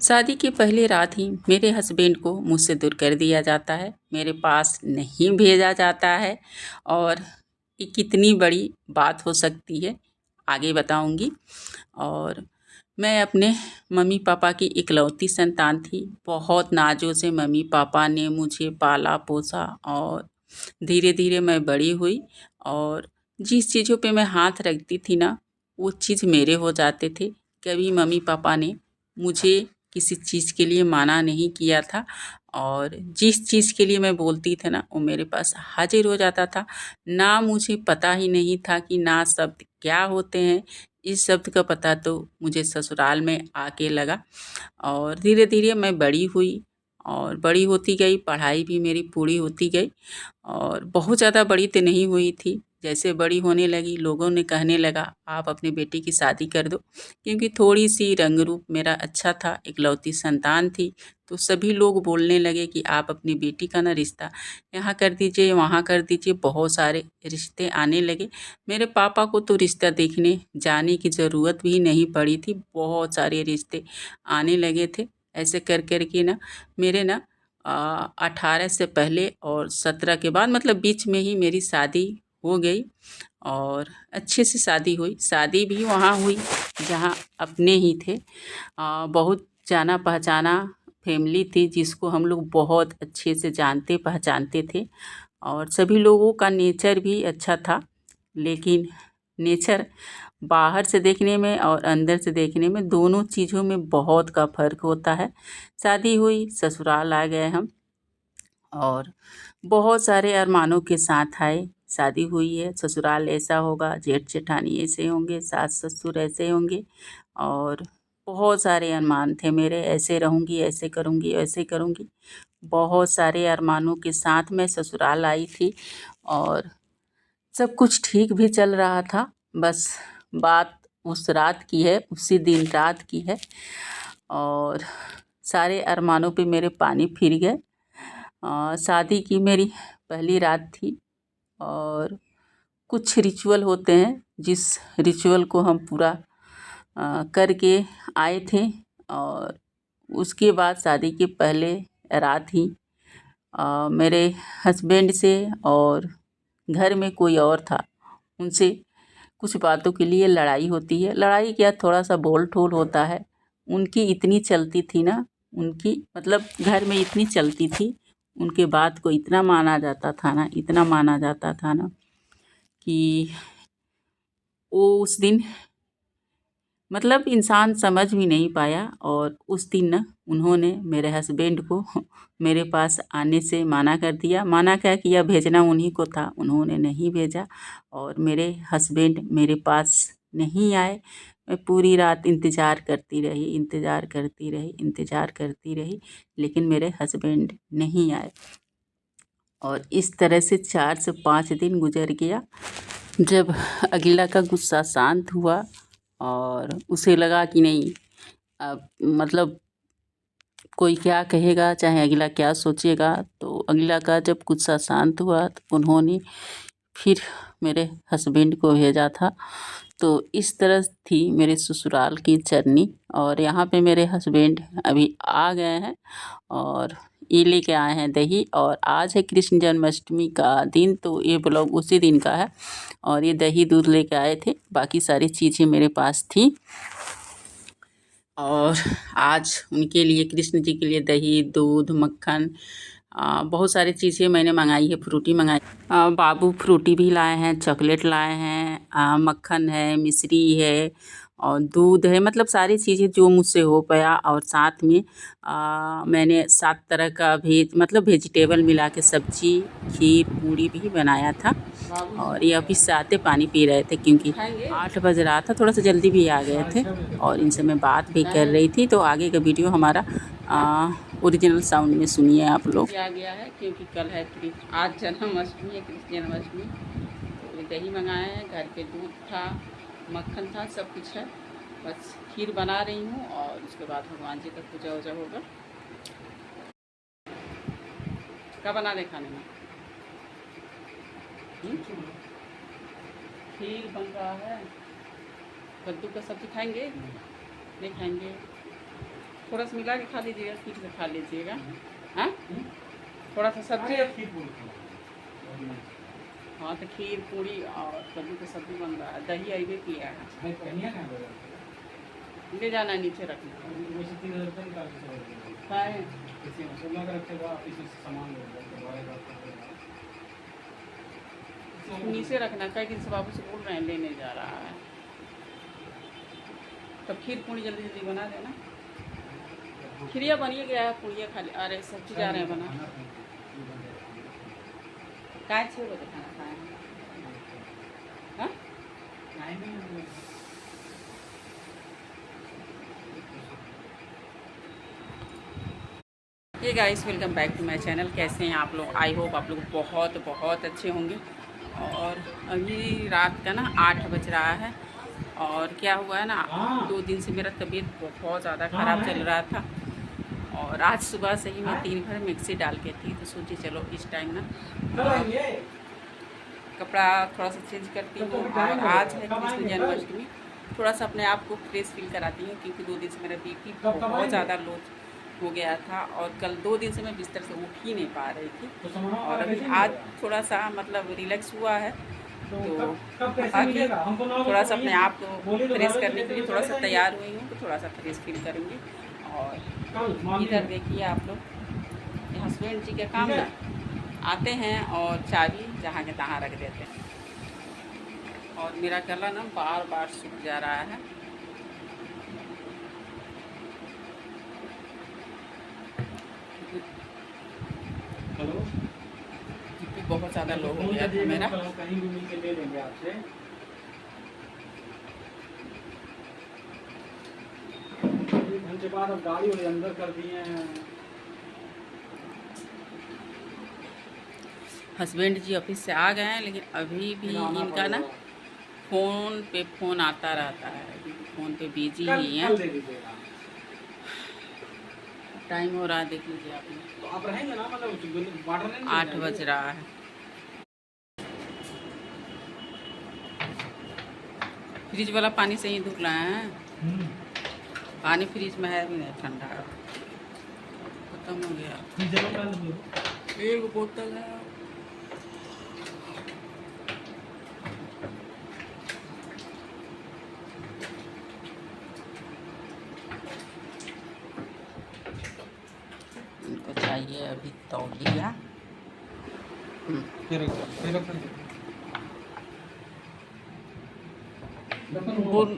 शादी की पहली रात ही मेरे हस्बैंड को मुझसे दूर कर दिया जाता है, मेरे पास नहीं भेजा जाता है। और ये कितनी बड़ी बात हो सकती है आगे बताऊंगी। और मैं अपने मम्मी पापा की इकलौती संतान थी। बहुत नाजों से मम्मी पापा ने मुझे पाला पोसा और धीरे धीरे मैं बड़ी हुई। और जिस चीज़ों पे मैं हाथ रखती थी ना, वो चीज़ मेरे हो जाते थे। कभी मम्मी पापा ने मुझे किसी चीज़ के लिए मना नहीं किया था, और जिस चीज़ के लिए मैं बोलती थी ना, वो मेरे पास हाजिर हो जाता था। ना मुझे पता ही नहीं था कि ना शब्द क्या होते हैं। इस शब्द का पता तो मुझे ससुराल में आके लगा। और धीरे धीरे मैं बड़ी हुई और बड़ी होती गई, पढ़ाई भी मेरी पूरी होती गई। और बहुत ज़्यादा बड़ी तो नहीं हुई थी। जैसे बड़ी होने लगी, लोगों ने कहने लगा आप अपनी बेटी की शादी कर दो, क्योंकि थोड़ी सी रंग रूप मेरा अच्छा था, इकलौती संतान थी। तो सभी लोग बोलने लगे कि आप अपनी बेटी का ना रिश्ता यहाँ कर दीजिए, वहाँ कर दीजिए। बहुत सारे रिश्ते आने लगे। मेरे पापा को तो रिश्ता देखने जाने की ज़रूरत भी नहीं पड़ी थी, बहुत सारे रिश्ते आने लगे थे। ऐसे कर कर के ना मेरे ना 18 से पहले और 17 के बाद, मतलब बीच में ही मेरी शादी हो गई। और अच्छे से शादी हुई। शादी भी वहाँ हुई जहाँ अपने ही थे। बहुत जाना पहचाना फैमिली थी, जिसको हम लोग बहुत अच्छे से जानते पहचानते थे। और सभी लोगों का नेचर भी अच्छा था। लेकिन नेचर बाहर से देखने में और अंदर से देखने में, दोनों चीज़ों में बहुत का फ़र्क होता है। शादी हुई, ससुराल आ गए हम। और बहुत सारे अरमानों के साथ आए। शादी हुई है, ससुराल ऐसा होगा, जेठ जेठानी ऐसे होंगे, सास ससुर ऐसे होंगे। और बहुत सारे अरमान थे मेरे, ऐसे रहूँगी, ऐसे करूँगी, ऐसे करूँगी। बहुत सारे अरमानों के साथ मैं ससुराल आई थी। और सब कुछ ठीक भी चल रहा था। बस बात उस रात की है, उसी दिन रात की है। और सारे अरमानों पे मेरे पानी फिर गए। शादी की मेरी पहली रात थी। और कुछ रिचुअल होते हैं, जिस रिचुअल को हम पूरा करके आए थे। और उसके बाद शादी के पहले रात ही मेरे हस्बैंड से और घर में कोई और था, उनसे कुछ बातों के लिए लड़ाई होती है। लड़ाई क्या, थोड़ा सा बोल ठोल होता है। उनकी इतनी चलती थी ना, उनकी मतलब घर में इतनी चलती थी, उनके बात को इतना माना जाता था ना, इतना माना जाता था ना, कि वो उस दिन मतलब इंसान समझ भी नहीं पाया। और उस दिन ना उन्होंने मेरे हस्बैंड को मेरे पास आने से मना कर दिया। मना क्या किया, भेजना उन्हीं को था, उन्होंने नहीं भेजा। और मेरे हस्बैंड मेरे पास नहीं आए। मैं पूरी रात इंतज़ार करती रही, इंतज़ार करती रही, इंतज़ार करती रही, लेकिन मेरे हस्बैंड नहीं आए। और इस तरह से 4 से 5 दिन गुजर गया। जब अगला का गुस्सा शांत हुआ और उसे लगा कि नहीं, अब मतलब कोई क्या कहेगा, चाहे अगला क्या सोचेगा, तो अगला का जब गुस्सा शांत हुआ तो उन्होंने फिर मेरे हस्बैंड को भेजा था। तो इस तरह थी मेरे ससुराल की जर्नी। और यहाँ पे मेरे हस्बैंड अभी आ गए हैं और ये लेके आए हैं दही। और आज है कृष्ण जन्माष्टमी का दिन, तो ये ब्लॉग उसी दिन का है। और ये दही दूध लेके आए थे, बाकी सारी चीज़ें मेरे पास थी। और आज उनके लिए, कृष्ण जी के लिए दही दूध मक्खन, बहुत सारी चीज़ें मैंने मंगाई है। फ्रूटी मंगाई, बाबू फ्रूटी भी लाए हैं, चॉकलेट लाए हैं, मक्खन है, मिश्री है और दूध है, मतलब सारी चीज़ें जो मुझसे हो पाया। और साथ में मैंने 7 तरह का मतलब वेजिटेबल मिला के सब्जी, खीर, पूड़ी भी बनाया था। और ये अभी से आते पानी पी रहे थे, क्योंकि 8 बज रहा था, थोड़ा सा जल्दी भी आ गए थे। और इनसे मैं बात भी कर रही थी। तो आगे का वीडियो हमारा ओरिजिनल साउंड में सुनिए आप लोग। आ गया है क्योंकि कल है आज जन्माष्टमी है, कृष्ण जन्माष्टमी। तो ये दही मंगाए हैं, घर पे दूध था, मक्खन था, सब कुछ है। बस खीर बना रही हूँ और उसके बाद भगवान जी का पूजा वूजा होगा। क्या बना दे खाने में? खीर बन रहा है। कद्दू का सब्जी खाएंगे? नहीं खाएंगे थोड़ा सा मिला के खा लीजिएगा, खीर से खा लीजिएगा। हाँ, थोड़ा सा सब्जी। हाँ तो खीर पूरी और कद्दू की सब्जी बन रहा है, दही अभी पिया है। ले जाना, नीचे रखना। नीचे रखना, कई दिन से बाबू से बोल रहे हैं लेने जा रहा है। तब खीर पूरी जल्दी जल्दी बना देना। खीरिया बनिए गया है, पूड़िया खा ले। अरे सब्जी जा रहे हैं बना। काय 6 बजे खाना खाए हैं? हाँ? ये guys, welcome back to my channel. कैसे हैं आप लोग? आई होप आप लोग बहुत बहुत अच्छे होंगे। और अभी रात का ना 8 बज रहा है। और क्या हुआ है ना, 2 दिन से मेरा तबीयत बहुत ज़्यादा ख़राब चल रहा था। और आज सुबह से ही मैं 3 भर मिक्सी डाल के थी, तो सोची चलो इस टाइम ना कपड़ा थोड़ा सा चेंज करती हूँ। और आज है कृष्ण जन्माष्टमी, थोड़ा सा अपने आप को फ्रेश फील कराती हूँ, क्योंकि 2 दिन से मेरा बीपी बहुत ज़्यादा लो हो गया था। और कल 2 दिन से मैं बिस्तर से उठ ही नहीं पा रही थी। और अभी आज थोड़ा सा मतलब रिलैक्स हुआ है, तो अभी थोड़ा सा अपने आप को फ्रेश करने के लिए थोड़ा सा तैयार हुई हूँ, तो थोड़ा सा फ्रेश फील करूँगी। और इधर देखिए आप लोग, हस्बैंड जी के काम ना आते हैं और चाबी जहाँ के तहाँ रख देते हैं। और मेरा गला ना बार बार सूख जा रहा है। हेलो, बहुत ज़्यादा लो हो गया था मेरा। कहीं भी मिल के ले लेंगे आपसे। एक घंटे बाद अब गाड़ी वाले अंदर कर दिए हैं। हस्बैंड जी ऑफिस से आ गए हैं, लेकिन अभी भी इनका ना फ़ोन पे फ़ोन आता रहता है। फ़ोन पे बिजी ही हैं। टाइम हो रहा है, देख लीजिए आप। तो आप रहेंगे ना, मतलब वाटर नहीं 8 बज रहा है। फ्रिज वाला पानी से ही धुल रहे हैं। पानी फ्रिज में है भी नहीं, ठंडा खत्म हो गया। एक बोतल है। इनको चाहिए अभी तौलिया। बोल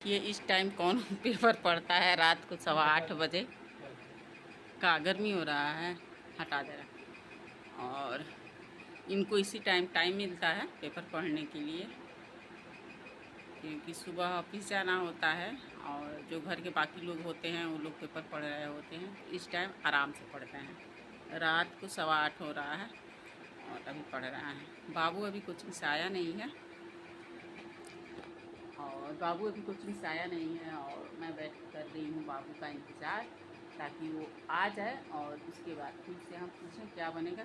ये इस टाइम कौन पेपर पढ़ता है रात को 8:15 बजे का? गर्मी हो रहा है, हटा दे रहा। और इनको इसी टाइम मिलता है पेपर पढ़ने के लिए, क्योंकि सुबह ऑफिस जाना होता है। और जो घर के बाकी लोग होते हैं वो लोग पेपर पढ़ रहे होते हैं, इस टाइम आराम से पढ़ते हैं। रात को 8:15 हो रहा है और अभी पढ़ रहे हैं। बाबू अभी कोचिंग से आया नहीं है, और मैं वेट कर रही हूँ बाबू का इंतज़ार, ताकि वो आ जाए और उसके बाद फिर से हम पूछें क्या बनेगा।